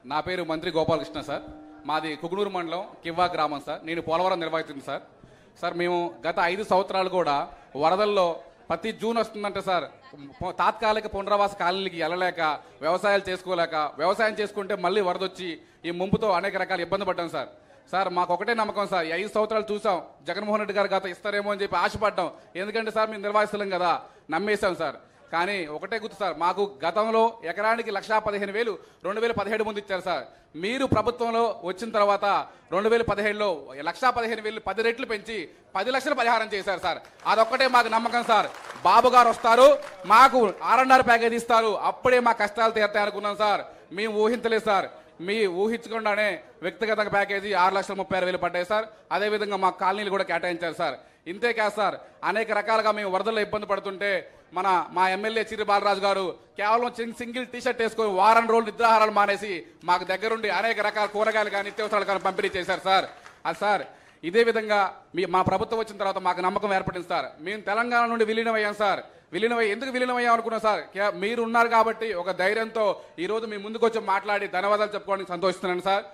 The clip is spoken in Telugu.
నా పేరు మంత్రి గోపాలకృష్ణ సార్. మాది కుకునూరు మండలం కివ్వా గ్రామం సార్. నేను పోలవరం నిర్వాహితుంది సార్. సార్ మేము గత 5 సంవత్సరాలు కూడా వరదల్లో ప్రతి జూన్ వస్తుందంటే సార్ తాత్కాలిక పునరావాస కాలనీలకి వెళ్ళలేక వ్యవసాయాలు చేసుకోలేక వ్యవసాయం చేసుకుంటే మళ్ళీ వరదొచ్చి ఈ ముంపుతో అనేక రకాల ఇబ్బంది పడ్డాం సార్. సార్ మాకు ఒకటే నమ్మకం సార్, ఈ 5 సంవత్సరాలు చూసాం జగన్మోహన్ రెడ్డి గారు గత ఇస్తారేమో అని చెప్పి ఆశపడ్డాం. ఎందుకంటే సార్ మేము నిర్వహిస్తున్నాం కదా, నమ్మేశాం సార్. కానీ ఒకటే గుర్తు సార్, మాకు గతంలో ఎకరానికి 1,15,000 2017 ముందు ఇచ్చారు సార్. మీరు ప్రభుత్వంలో వచ్చిన తర్వాత 2017లో 1,15,000 10 రెట్లు పెంచి 10 లక్షల పరిహారం చేశారు సార్. అదొక్కటే మాకు నమ్మకం సార్. బాబు గారు వస్తారు, మాకు R&R ప్యాకేజ్ ఇస్తారు, అప్పుడే మా కష్టాలు తీరుతాయి అనుకున్నాం సార్. మేము ఊహించలేదు సార్. మీ ఊహించకుండానే వ్యక్తిగత ప్యాకేజీ 6,36,000 పడ్డాయి సార్. అదేవిధంగా మా కాలనీలు కూడా కేటాయించారు సార్. ఇంతే కాదు సార్, అనేక రకాలుగా మేము వరదల్లో ఇబ్బంది పడుతుంటే మా ఎమ్మెల్యే చిర్రి బాలరాజు గారు కేవలం సింగిల్ టీషర్ట్ వేసుకొని వారం రోజులు నిద్రాహారాలు మానేసి మాకు దగ్గరుండి అనేక రకాల కూరగాయలు కానీ నిత్యావసరాలు కానీ పంపిణీ చేశారు సార్. అది సార్ ఇదే విధంగా మా ప్రభుత్వం వచ్చిన తర్వాత మాకు నమ్మకం ఏర్పడింది సార్. మేము తెలంగాణ నుండి విలీనమయ్యాం సార్. ఎందుకు విలీనమయ్యాం అనుకున్నాం సార్, మీరు ఉన్నారు కాబట్టి ఒక ధైర్యంతో ఈరోజు మీ ముందుకు వచ్చి మాట్లాడి ధన్యవాదాలు చెప్పుకోవడానికి సంతోషిస్తున్నాను సార్.